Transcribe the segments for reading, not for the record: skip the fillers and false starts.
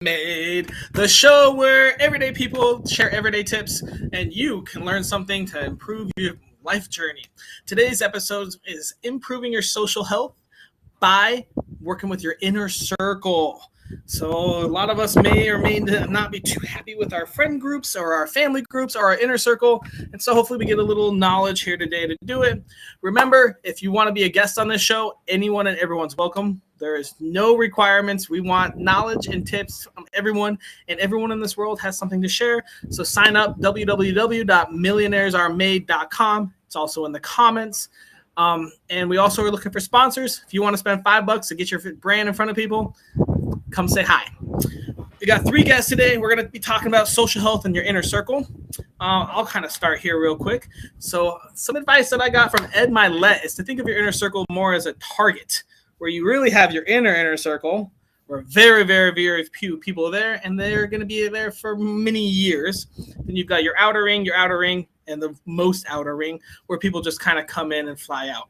Made, the show where everyday people share everyday tips and you can learn something to improve your life journey. Today's episode is improving your social health by working with your inner circle. So a lot of us may or may not be too happy with our friend groups or our family groups or our inner circle. And so hopefully we get a little knowledge here today to do it. Remember, if you want to be a guest on this show, anyone and everyone's welcome. There is no requirements. We want knowledge and tips from everyone, and everyone in this world has something to share. So sign up, www.millionairesaremade.com. It's also in the comments. And we also are looking for sponsors. If you want to spend $5 to get your brand in front of people, come say hi. We got 3 guests today. We're going to be talking about social health in your inner circle. I'll kind of start here real quick. So some advice that I got from Ed Milet is to think of your inner circle more as a target, where you really have your inner circle, where very, very, very few people are there, and they're going to be there for many years. Then you've got your outer ring, and the most outer ring, where people just kind of come in and fly out.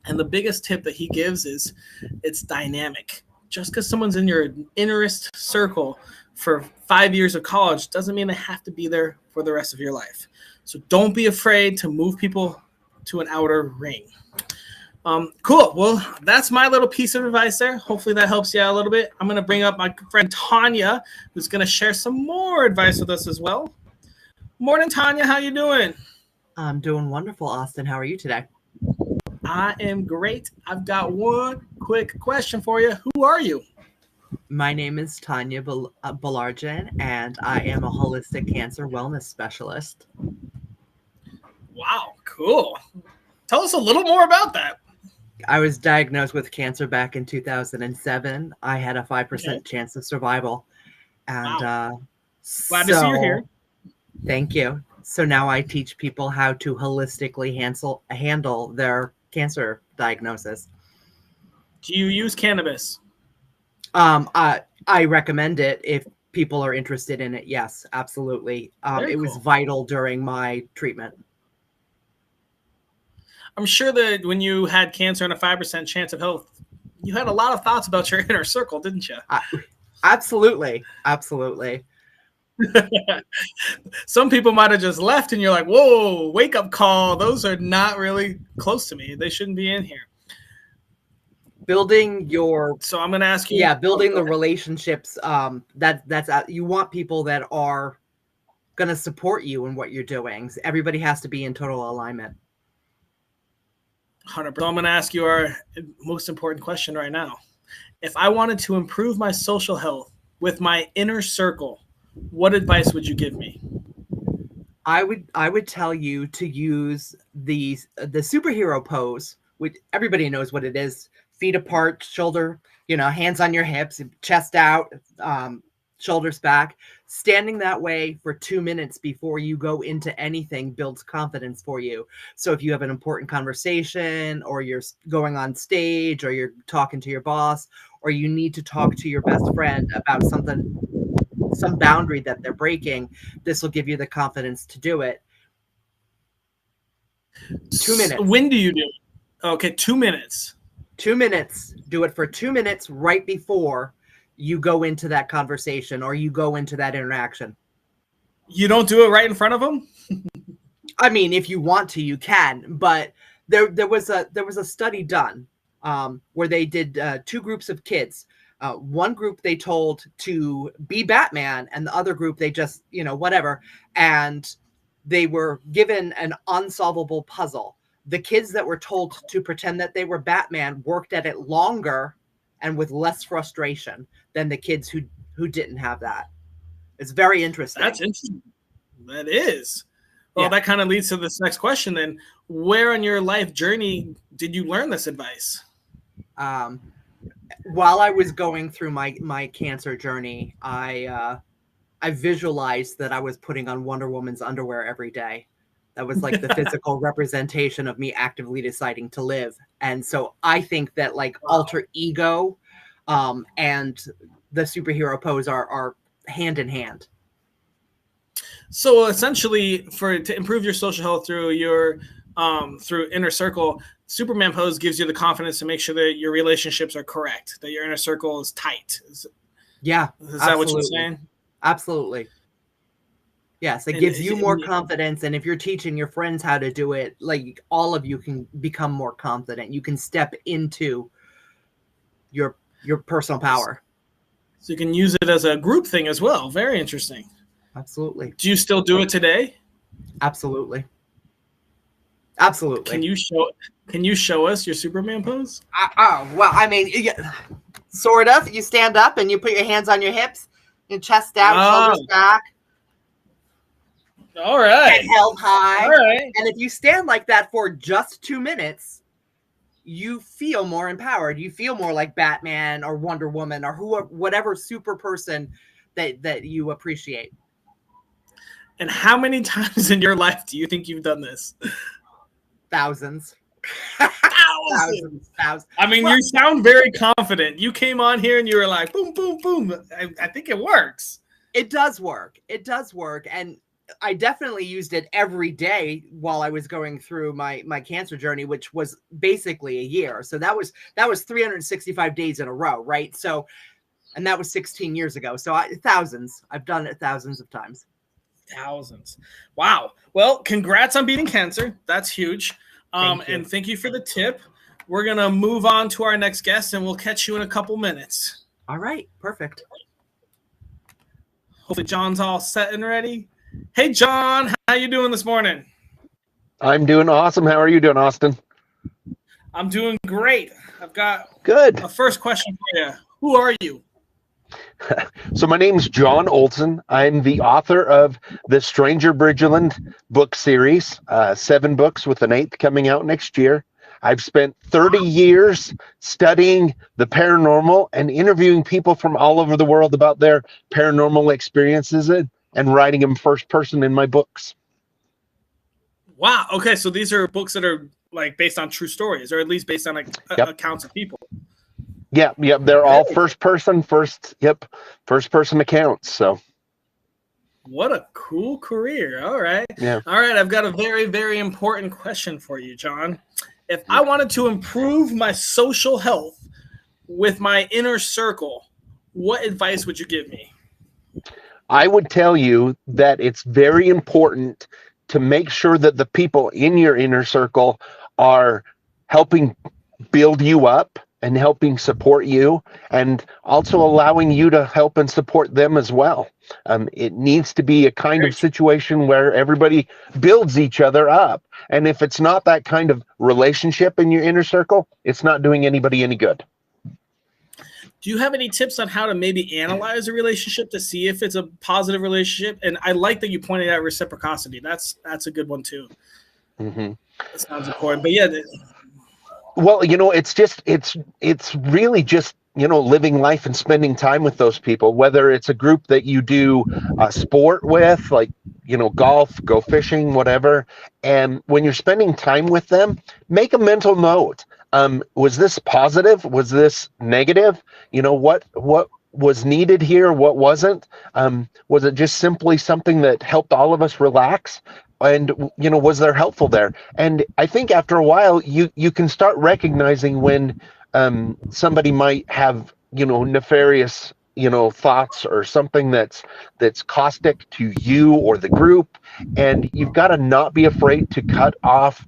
And the biggest tip that he gives is it's dynamic. Just because someone's in your innerest circle for 5 years of college doesn't mean they have to be there for the rest of your life. So don't be afraid to move people to an outer ring. Cool. Well, that's my little piece of advice there. Hopefully that helps you out a little bit. I'm going to bring up my friend Tanya, who's going to share some more advice with us as well. Morning, Tanya. How you doing? I'm doing wonderful, Austin. How are you today? I am great. I've got one quick question for you. Who are you? My name is Tanya Balarjan, and I am a holistic cancer wellness specialist. Wow, cool. Tell us a little more about that. I was diagnosed with cancer back in 2007. I had a 5% chance of survival. And wow. Glad to see you're here. Thank you. So now I teach people how to holistically handle their cancer diagnosis. Do you use cannabis? I recommend it if people are interested in it. Yes, absolutely. It was vital during my treatment. I'm sure that when you had cancer and a 5% chance of health, you had a lot of thoughts about your inner circle, didn't you? Absolutely. Absolutely. Some people might have just left and you're like, whoa, wake up call. Those are not really close to me. They shouldn't be in here. So I'm going to ask you. Yeah, building the relationships. That's you want people that are going to support you in what you're doing. So everybody has to be in total alignment. 100%. So I'm going to ask you our most important question right now. If I wanted to improve my social health with my inner circle, what advice would you give me? I would tell you to use the superhero pose, which everybody knows what it is. Feet apart, shoulder, hands on your hips, chest out, shoulders back. Standing that way for 2 minutes before you go into anything builds confidence for you. So if you have an important conversation, or you're going on stage, or you're talking to your boss, or you need to talk to your best friend about something, some boundary that they're breaking, this will give you the confidence to do it. 2 minutes. When do you do it? Okay, 2 minutes. 2 minutes. Do it for 2 minutes right before you go into that conversation or you go into that interaction. You don't do it right in front of them? I mean, if you want to, you can. But there was a study done where they did 2 groups of kids. One group they told to be Batman, and the other group they just, whatever. And they were given an unsolvable puzzle. The kids that were told to pretend that they were Batman worked at it longer and with less frustration than the kids who didn't have that. It's very interesting. That's interesting. That is. Well, that kind of leads to this next question then. Where on your life journey did you learn this advice? While I was going through my cancer journey, I visualized that I was putting on Wonder Woman's underwear every day. That was like the physical representation of me actively deciding to live. And so I think that alter ego and the superhero pose are hand in hand. So essentially, to improve your social health through your through inner circle, Superman pose gives you the confidence to make sure that your relationships are correct, that your inner circle is tight. Yeah, Is that what you're absolutely. saying? Absolutely. Yes, it And, gives you more and confidence. And if you're teaching your friends how to do it, like all of you can become more confident. You can step into your personal power. so you can use it as a group thing as well. Very interesting. Absolutely. Do you still do it today? Absolutely. Absolutely. Can you show Can you show us your Superman pose? Oh, well, I mean, yeah, sort of. You stand up and you put your hands on your hips, your chest out, Oh, shoulders back, all head right, held all high. right. And if you stand like that for just 2 minutes, you feel more empowered. You feel more like Batman or Wonder Woman or whatever super person that you appreciate. And how many times in your life do you think you've done this? Thousands. Thousands. Thousands. I mean, Well, you sound very confident. You came on here and you were like, boom, boom, boom. I think it works. it does work. It does work. And I definitely used it every day while I was going through my cancer journey, which was basically a year. So that was 365 days in a row, right? So, and that was 16 years ago. So thousands. I've done it thousands of times. Thousands. Wow. Well, congrats on beating cancer. That's huge. Thank you. And thank you for the tip. We're going to move on to our next guest, and we'll catch you in a couple minutes. All right. Perfect. Hopefully John's all set and ready. Hey, John, how you doing this morning? I'm doing awesome. How are you doing, Austin? I'm doing great. I've got Good. a first question for you. Who are you? So my name's John Olson. I'm the author of the Stranger Bridgeland book series, 7 books with an 8th coming out next year. I've spent 30 years studying the paranormal and interviewing people from all over the world about their paranormal experiences and writing them first person in my books. Wow. Okay, so these are books that are like based on true stories, or at least based on like accounts of people. Yeah, they're all first person accounts. So what a cool career. All right. Yeah. All right, I've got a very, very important question for you, John. If I wanted to improve my social health with my inner circle, what advice would you give me? I would tell you that it's very important to make sure that the people in your inner circle are helping build you up and helping support you, and also allowing you to help and support them as well. It needs to be a kind of situation where everybody builds each other up. And if it's not that kind of relationship in your inner circle, it's not doing anybody any good. Do you have any tips on how to maybe analyze a relationship to see if it's a positive relationship? And I like that you pointed out reciprocity. That's a good one too. Mm-hmm. That sounds important. But yeah. Well, it's really just, living life and spending time with those people, whether it's a group that you do a sport with, like, golf, go fishing, whatever. And when you're spending time with them, make a mental note. Was this positive? Was this negative? What was needed here? What wasn't? Was it just simply something that helped all of us relax? And, was there helpful there? And I think after a while, you can start recognizing when somebody might have, nefarious, thoughts or something that's caustic to you or the group. And you've got to not be afraid to cut off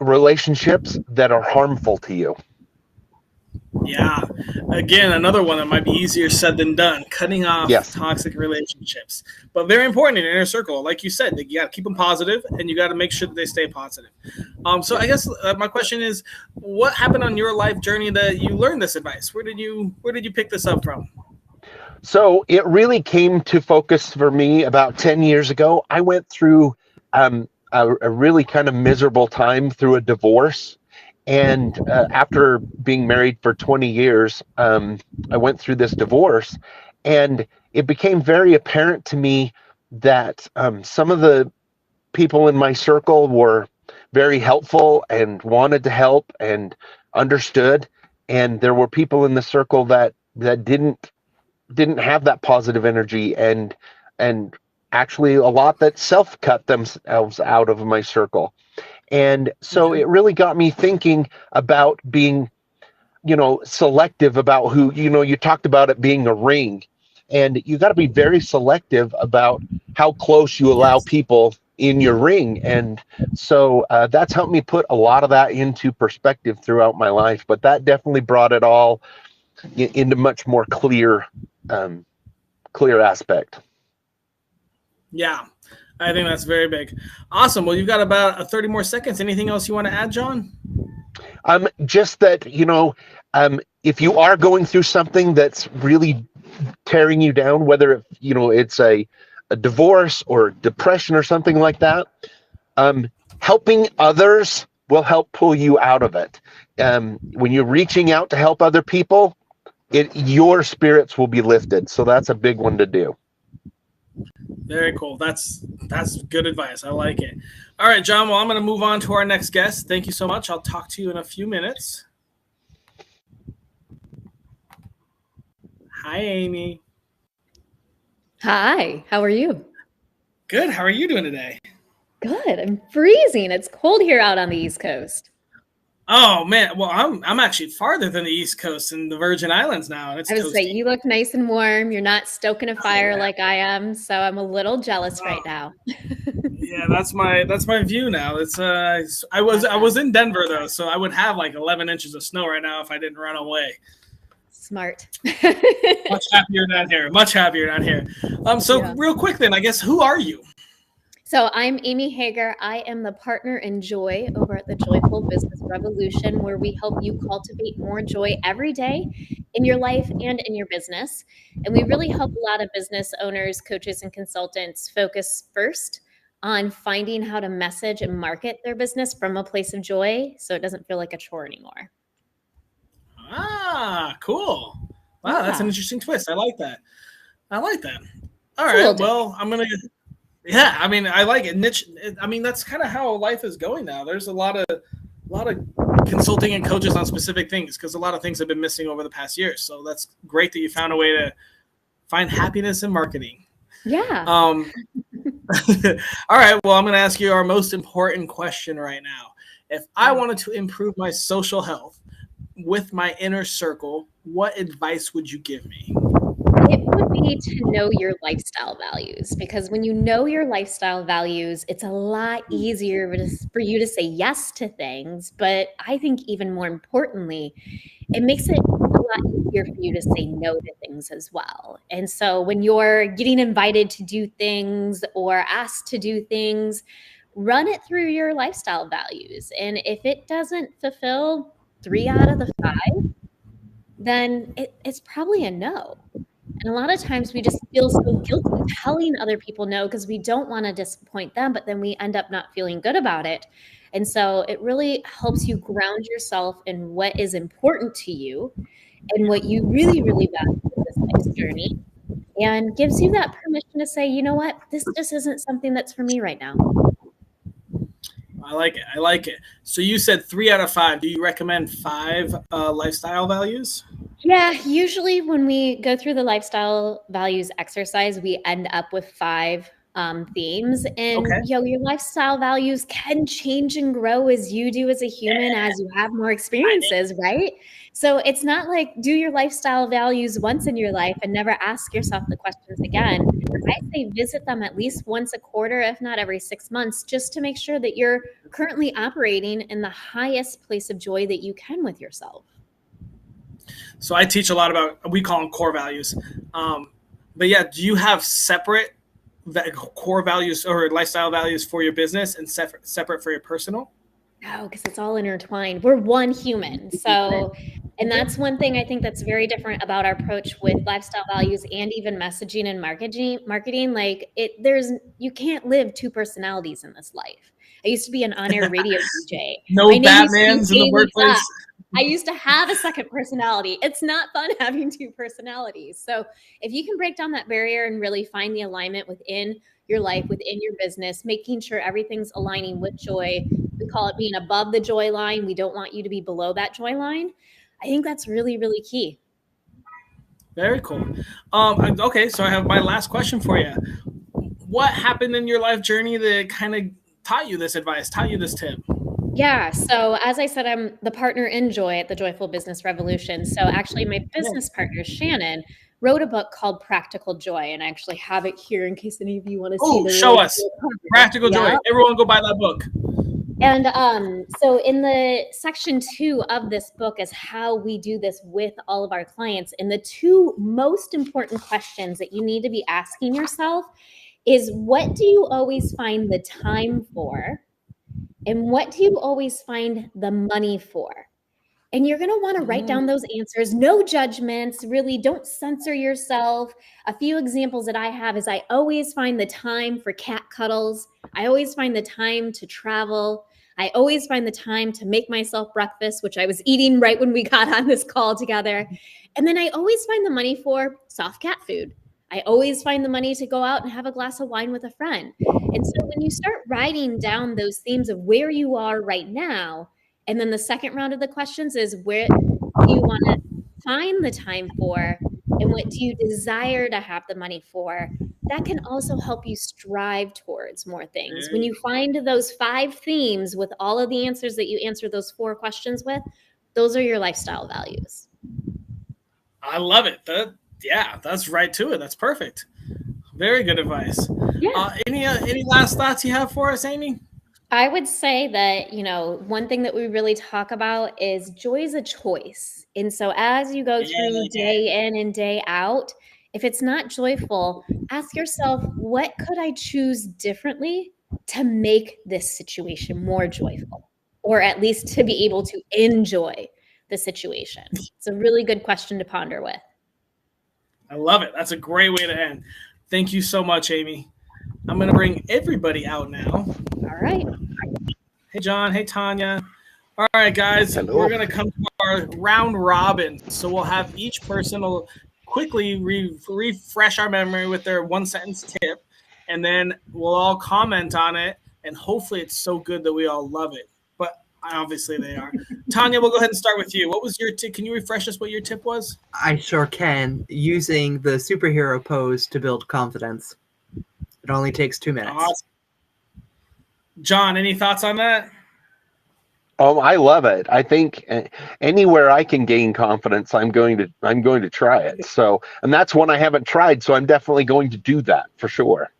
relationships that are harmful to you. Yeah. Again, another one that might be easier said than done, cutting off toxic relationships. But very important in your inner circle. Like you said, you got to keep them positive, and you got to make sure that they stay positive. So I guess my question is, what happened on your life journey that you learned this advice? Where did you pick this up from? So it really came to focus for me about 10 years ago. I went through a really kind of miserable time through a divorce. And after being married for 20 years, I went through this divorce, and it became very apparent to me that some of the people in my circle were very helpful and wanted to help and understood. And there were people in the circle that didn't have that positive energy, and actually a lot that self-cut themselves out of my circle. And so it really got me thinking about being selective about who, you talked about it being a ring, and you got to be very selective about how close you allow Yes. people in your ring. And so that's helped me put a lot of that into perspective throughout my life. But that definitely brought it all into much more clear aspect. Yeah, I think that's very big. Awesome. Well, you've got about 30 more seconds. Anything else you want to add, John? Just that, if you are going through something that's really tearing you down, whether it's a divorce or depression or something like that, helping others will help pull you out of it. When you're reaching out to help other people, your spirits will be lifted. So that's a big one to do. Very cool. That's good advice. I like it. All right, John. Well, I'm going to move on to our next guest. Thank you so much. I'll talk to you in a few minutes. Hi, Amy. Hi, how are you? Good. How are you doing today? Good. I'm freezing. It's cold here out on the East Coast. Oh man. Well, I'm actually farther than the East Coast in the Virgin Islands now, and it's I would say toasty. you look nice and warm. You're not stoking a fire like I am, so I'm a little jealous right now. Yeah, that's my view now. It's I was in Denver though, so I would have like 11 inches of snow right now if I didn't run away. Smart. Much happier down here. Much happier down here. So Yeah. real quick then, I guess, who are you? So I'm Amy Hager. I am the partner in joy over at the Joyful Business Revolution, where we help you cultivate more joy every day in your life and in your business. And we really help a lot of business owners, coaches, and consultants focus first on finding how to message and market their business from a place of joy so it doesn't feel like a chore anymore. Ah, cool. Wow, that's an Yeah. interesting twist. I like that. All It's a right. little Well, I'm gonna. Yeah, I mean, I like it. Niche. I mean, that's kind of how life is going now. There's a lot of consulting and coaches on specific things because a lot of things have been missing over the past years. So that's great that you found a way to find happiness in marketing. Yeah. All right. Well, I'm going to ask you our most important question right now. If I wanted to improve my social health with my inner circle, what advice would you give me? It would be to know your lifestyle values, because when you know your lifestyle values, it's a lot easier for you to say yes to things. But I think even more importantly, it makes it a lot easier for you to say no to things as well. And so when you're getting invited to do things or asked to do things, run it through your lifestyle values. And if it doesn't fulfill 3 out of the 5, then it's probably a no. And a lot of times we just feel so guilty telling other people no because we don't want to disappoint them, but then we end up not feeling good about it. And so it really helps you ground yourself in what is important to you and what you really, really value in this life's journey, and gives you that permission to say, you know what, this just isn't something that's for me right now. I like it. I like it. So you said 3 out of 5. Do you recommend 5 lifestyle values? Yeah, usually when we go through the lifestyle values exercise, we end up with 5 themes. And Okay. your lifestyle values can change and grow as you do as a human, as you have more experiences, right? So it's not like do your lifestyle values once in your life and never ask yourself the questions again. I say visit them at least once a quarter, if not every 6 months, just to make sure that you're currently operating in the highest place of joy that you can with yourself. So I teach a lot about, we call them core values. But yeah, do you have separate core values or lifestyle values for your business and separate for your personal? No, because it's all intertwined. We're one human. So, and that's one thing I think that's very different about our approach with lifestyle values and even messaging and marketing. Like you can't live 2 personalities in this life. I used to be an on-air radio DJ. No My name used to be Batmans in the Haley workplace. Fox. I used to have a second personality. It's not fun having 2 personalities. So if you can break down that barrier and really find the alignment within your life, within your business, making sure everything's aligning with joy. We call it being above the joy line. We don't want you to be below that joy line. I think that's really, really key. Very cool. Okay, so I have my last question for you. What happened in your life journey that kind of taught you this advice, taught you this tip? Yeah. So as I said, I'm the partner in Joy at the Joyful Business Revolution. So actually, my business partner, Shannon, wrote a book called Practical Joy. And I actually have it here in case any of you want to see the show really us. cool cover. Practical Joy. Yeah. Everyone go buy that book. And so in the section 2 of this book is how we do this with all of our clients. And the 2 most important questions that you need to be asking yourself is, what do you always find the time for? And what do you always find the money for? And you're going to want to write down those answers. No judgments, really. Don't censor yourself. A few examples that I have is I always find the time for cat cuddles. I always find the time to travel. I always find the time to make myself breakfast, which I was eating right when we got on this call together. And then I always find the money for soft cat food. I always find the money to go out and have a glass of wine with a friend. And so when you start writing down those themes of where you are right now, and then the second round of the questions is, where do you want to find the time for, and what do you desire to have the money for? That can also help you strive towards more things. When you find those 5 themes with all of the answers that you answer those 4 questions with, those are your lifestyle values. I love it. Yeah, that's right to it. That's perfect. Very good advice. Yeah. Any last thoughts you have for us, Amy? I would say that, one thing that we really talk about is joy is a choice. And so as you go through day in and day out, if it's not joyful, ask yourself, what could I choose differently to make this situation more joyful, or at least to be able to enjoy the situation? It's a really good question to ponder with. I love it. That's a great way to end. Thank you so much, Amy. I'm going to bring everybody out now. All right. Hey, John. Hey, Tanya. All right, guys. Hello. We're going to come to our round robin. So we'll have each person will quickly refresh our memory with their 1-sentence tip, and then we'll all comment on it, and hopefully it's so good that we all love it. But obviously they are. Tanya, we'll go ahead and start with you. What was your tip? Can you refresh us what your tip was? I sure can. Using the superhero pose to build confidence. It only takes 2 minutes. Awesome. John, any thoughts on that? Oh, I love it. I think anywhere I can gain confidence, I'm going to try it. So, and that's one I haven't tried, so I'm definitely going to do that for sure.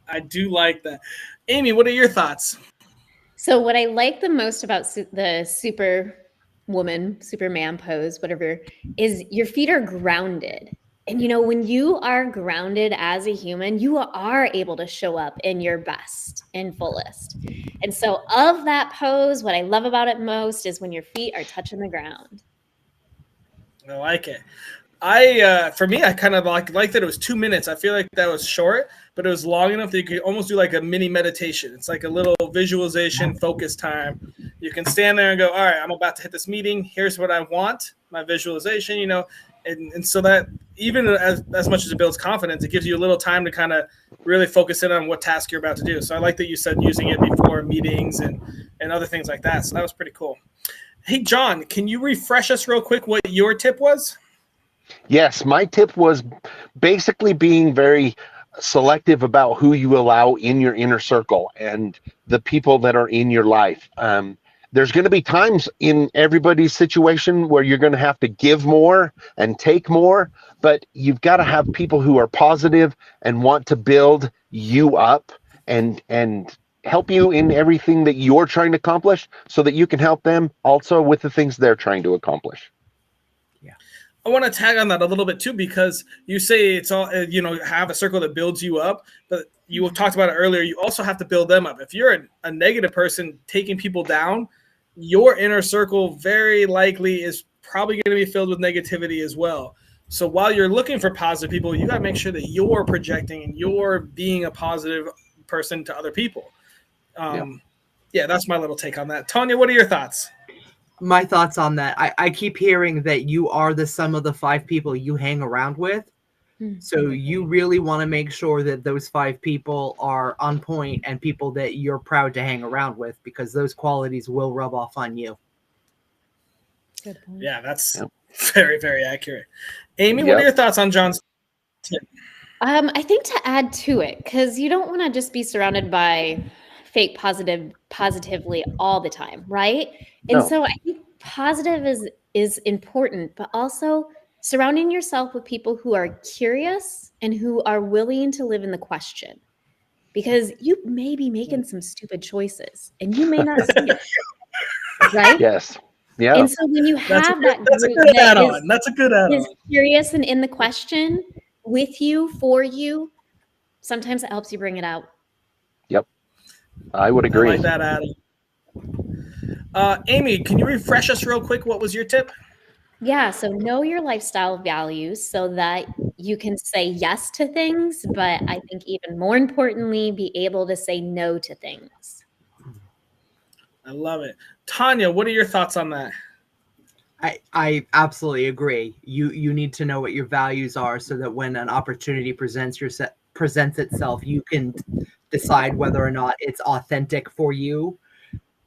I do like that. Amy, what are your thoughts? So what I like the most about the Superman pose, whatever, is your feet are grounded. And, when you are grounded as a human, you are able to show up in your best and fullest. And so of that pose, what I love about it most is when your feet are touching the ground. I like it. For me, I kind of like that it was 2 minutes. I feel like that was short, but it was long enough that you could almost do like a mini meditation. It's like a little visualization focus time. You can stand there and go, all right, I'm about to hit this meeting. Here's what I want, my visualization, and so that even as much as it builds confidence, it gives you a little time to kind of really focus in on what task you're about to do. So I like that you said using it before meetings and other things like that. So that was pretty cool. Hey, John, can you refresh us real quick what your tip was? Yes, my tip was basically being very selective about who you allow in your inner circle and the people that are in your life. There's going to be times in everybody's situation where you're going to have to give more and take more, but you've got to have people who are positive and want to build you up and help you in everything that you're trying to accomplish, so that you can help them also with the things they're trying to accomplish. I want to tag on that a little bit too, because you say it's all, have a circle that builds you up, but you talked about it earlier. You also have to build them up. If you're a negative person taking people down, your inner circle very likely is probably going to be filled with negativity as well. So while you're looking for positive people, you got to make sure that you're projecting and you're being a positive person to other people. Yeah, that's my little take on that. Tanya, what are your thoughts? My thoughts on that. I keep hearing that you are the sum of the 5 people you hang around with. So you really want to make sure that those 5 people are on point and people that you're proud to hang around with, because those qualities will rub off on you. Good point. Yeah, that's very, very accurate. Amy, what are your thoughts on John's tip? I think to add to it, because you don't want to just be surrounded by fake positively all the time, right? And No. so I think positive is important, but also surrounding yourself with people who are curious and who are willing to live in the question. Because you may be making some stupid choices and you may not see it, right? Yes. Yeah. And so when you That's have that a group good that add-on. That's a good is add-on. curious and in the question with you, for you, sometimes it helps you bring it out. Yep. I would I agree. like that add-on. Amy, can you refresh us real quick? What was your tip? Yeah, so know your lifestyle values so that you can say yes to things, but I think even more importantly, be able to say no to things. I love it. Tanya, what are your thoughts on that? I absolutely agree. You need to know what your values are so that when an opportunity presents itself, you can decide whether or not it's authentic for you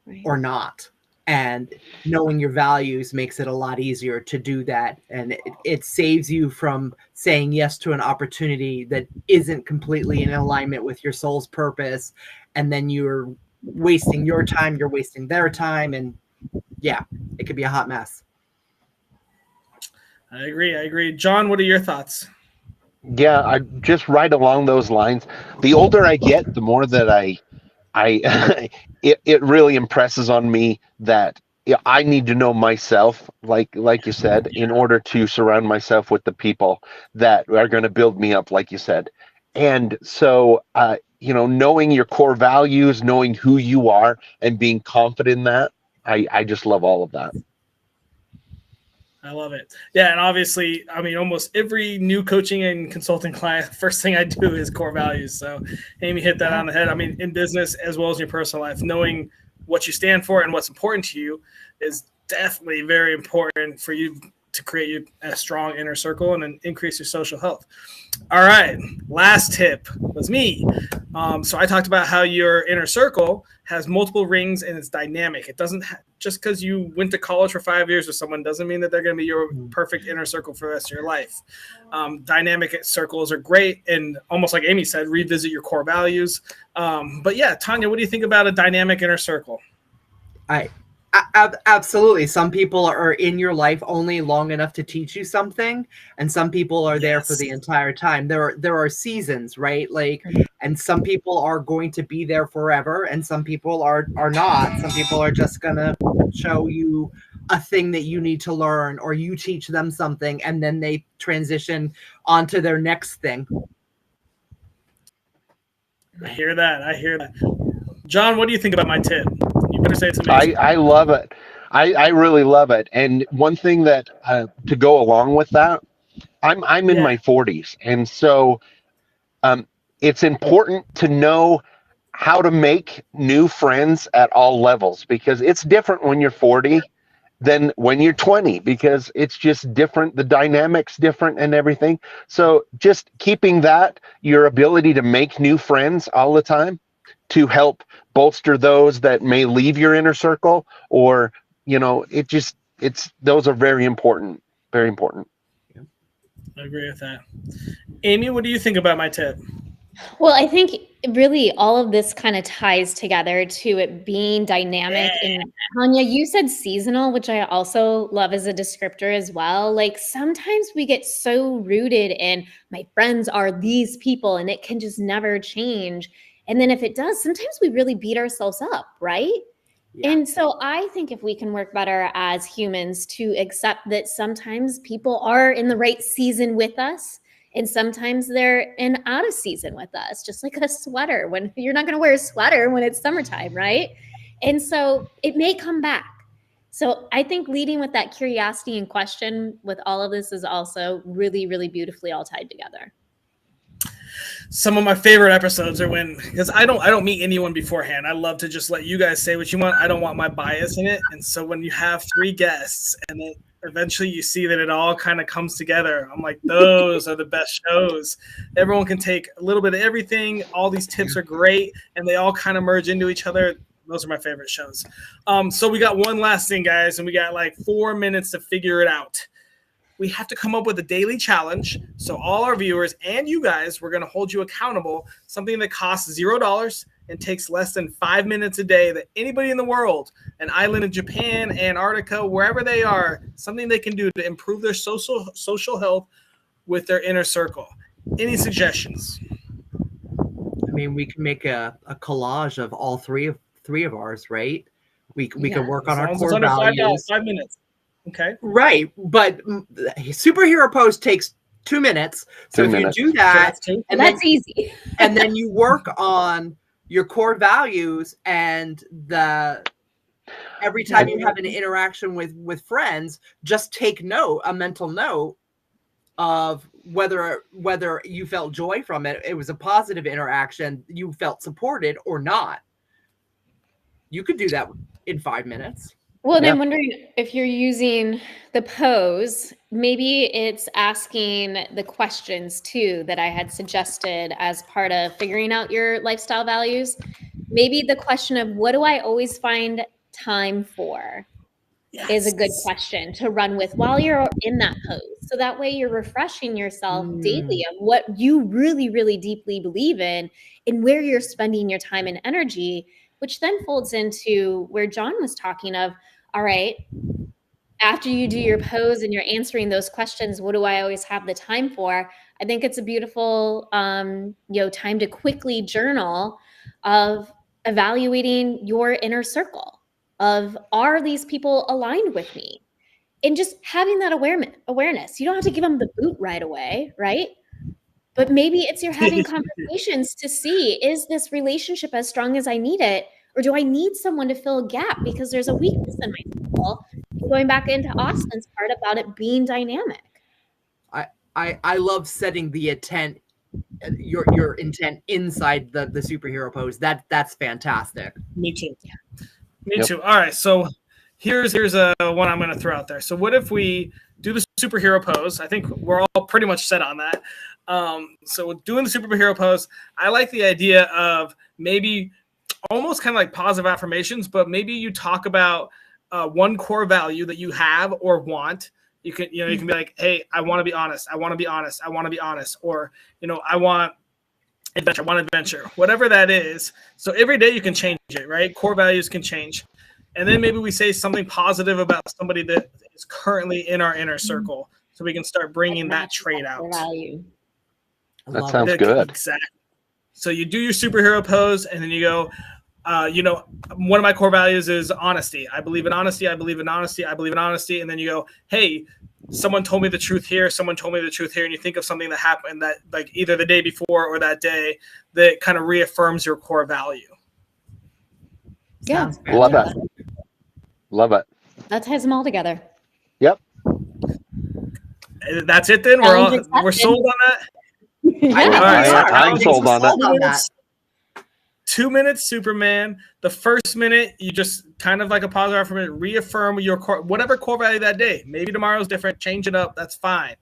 Right. or not. And knowing your values makes it a lot easier to do that. And it saves you from saying yes to an opportunity that isn't completely in alignment with your soul's purpose. And then you're wasting your time, you're wasting their time. And yeah, it could be a hot mess. I agree. John, what are your thoughts? Yeah, I just right along those lines. The older I get, the more that I it really impresses on me that yeah, I need to know myself, like you said, in order to surround myself with the people that are going to build me up, like you said. And so, knowing your core values, knowing who you are, and being confident in that, I just love all of that. I love it. Yeah, and obviously, I mean, almost every new coaching and consulting client, first thing I do is core values. So Amy hit that on the head. I mean, in business as well as in your personal life, knowing what you stand for and what's important to you is definitely very important for you to create a strong inner circle and then increase your social health. All right, last tip was me. So I talked about how your inner circle has multiple rings and it's dynamic. It doesn't just because you went to college for 5 years with someone doesn't mean that they're going to be your perfect inner circle for the rest of your life. Dynamic circles are great, and almost like Amy said, revisit your core values. But yeah, Tanya, what do you think about a dynamic inner circle? Absolutely. Some people are in your life only long enough to teach you something, and some people are there for the entire time. There are seasons, right? Like, and some people are going to be there forever, and some people are not. Some people are just gonna show you a thing that you need to learn, or you teach them something, and then they transition onto their next thing. I hear that. John, what do you think about my tip? You better say it's amazing. I love it. I really love it. And one thing that to go along with that, I'm in my 40s, and so it's important to know how to make new friends at all levels, because it's different when you're 40 than when you're 20, because it's just different. The dynamics different and everything. So just keeping that, your ability to make new friends all the time, to help bolster those that may leave your inner circle, or it's those are very important. Very important. I agree with that. Amy, what do you think about my tip? Well, I think really all of this kind of ties together to it being dynamic. And Tanya, you said seasonal, which I also love as a descriptor as well. Like sometimes we get so rooted in my friends are these people and it can just never change. And then if it does, sometimes we really beat ourselves up, right? Yeah. And so I think if we can work better as humans to accept that sometimes people are in the right season with us, and sometimes they're in out of season with us, just like a sweater. When you're not going to wear a sweater when it's summertime, right? And so it may come back. So I think leading with that curiosity and question with all of this is also really, really beautifully all tied together. Some of my favorite episodes are when, because I don't meet anyone beforehand. I love to just let you guys say what you want. I don't want my bias in it. And so when you have 3 guests and then eventually you see that it all kind of comes together, I'm like, those are the best shows. Everyone can take a little bit of everything. All these tips are great and they all kind of merge into each other. Those are my favorite shows. So we got one last thing, guys, and we got like 4 minutes to figure it out. We have to come up with a daily challenge. So all our viewers and you guys, we're going to hold you accountable. Something that costs $0. and takes less than 5 minutes a day, that anybody in the world, an island in Japan, Antarctica, wherever they are, something they can do to improve their social health with their inner circle. Any suggestions? I mean, we can make a collage of all three of ours, right? We can work on our core values. 5 minutes. Okay. Right, but superhero pose takes 2 minutes. So if you do that, and that's easy. And then you work on your core values, and every time you have an interaction with friends, just take a mental note of whether you felt joy from it. It was a positive interaction. You felt supported or not. You could do that in 5 minutes. Well, and I'm wondering if you're using the pose, maybe it's asking the questions too that I had suggested as part of figuring out your lifestyle values. Maybe the question of what do I always find time for is a good question to run with while you're in that pose. So that way you're refreshing yourself daily of what you really, really deeply believe in and where you're spending your time and energy, which then folds into where John was talking of, all right, after you do your pose and you're answering those questions, what do I always have the time for? I think it's a beautiful, time to quickly journal of evaluating your inner circle of, are these people aligned with me? And just having that awareness. You don't have to give them the boot right away, right? But maybe it's you're having conversations to see, is this relationship as strong as I need it? Or do I need someone to fill a gap because there's a weakness in my circle? Going back into Austin's part about it being dynamic. I love setting the intent, your intent inside the superhero pose. That's fantastic. Me too. Yeah. Me too. All right. So here's a one I'm going to throw out there. So what if we do the superhero pose? I think we're all pretty much set on that. So doing the superhero pose, I like the idea of maybe almost kind of like positive affirmations, but maybe you talk about one core value that you have or want. You can be like, hey, I want to be honest. I want to be honest. I want to be honest. Or, I want adventure, whatever that is. So every day you can change it, right? Core values can change. And then maybe we say something positive about somebody that is currently in our inner circle. So we can start bringing that trait out. Value. That sounds good. Exactly. So you do your superhero pose and then you go, one of my core values is honesty. I believe in honesty. I believe in honesty. I believe in honesty. And then you go, hey, someone told me the truth here. Someone told me the truth here. And you think of something that happened that like either the day before or that day that kind of reaffirms your core value. Yeah. Love that. Love it. That ties them all together. Yep. That's it then? We're sold on that? Yeah. All right. I'm sold on that. 2 minutes, Superman. The first minute, you just kind of like a positive affirmation, reaffirm your core, whatever core value that day. Maybe tomorrow's different. Change it up. That's fine.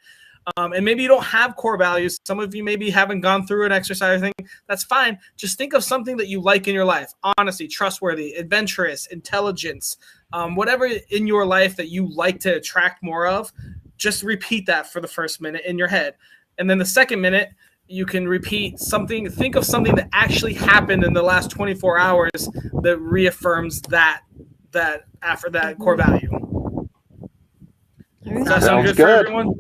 And maybe you don't have core values. Some of you maybe haven't gone through an exercise thing. That's fine. Just think of something that you like in your life. Honesty, trustworthy, adventurous, intelligence, whatever in your life that you like to attract more of. Just repeat that for the first minute in your head. And then the second minute, you can repeat something. Think of something that actually happened in the last 24 hours that reaffirms that after that core value. Does that sound good for everyone?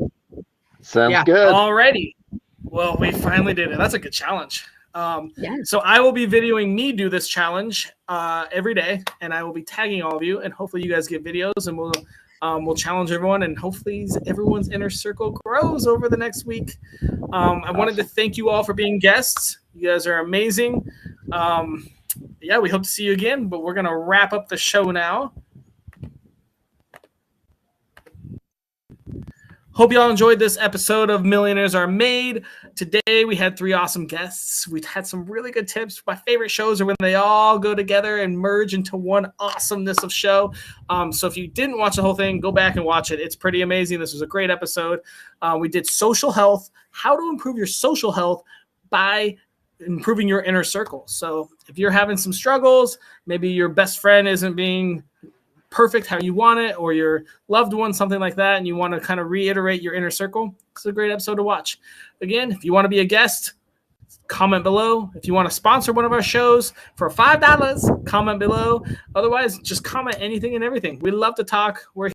Sounds good. Alrighty. Well, we finally did it. That's a good challenge. So I will be videoing me do this challenge every day, and I will be tagging all of you, and hopefully you guys get videos, and we'll challenge everyone, and hopefully everyone's inner circle grows over the next week. I wanted to thank you all for being guests. You guys are amazing. We hope to see you again, but we're going to wrap up the show now. Hope you all enjoyed this episode of Millionaires Are Made. Today, we had 3 awesome guests. We had some really good tips. My favorite shows are when they all go together and merge into one awesomeness of show. So if you didn't watch the whole thing, go back and watch it. It's pretty amazing. This was a great episode. We did social health, how to improve your social health by improving your inner circle. So if you're having some struggles, maybe your best friend isn't being perfect how you want it, or your loved one, something like that, and you want to kind of reiterate your inner circle, it's a great episode to watch. Again, if you want to be a guest, comment below. If you want to sponsor one of our shows for $5, comment below. Otherwise, just comment anything and everything. We love to talk. We're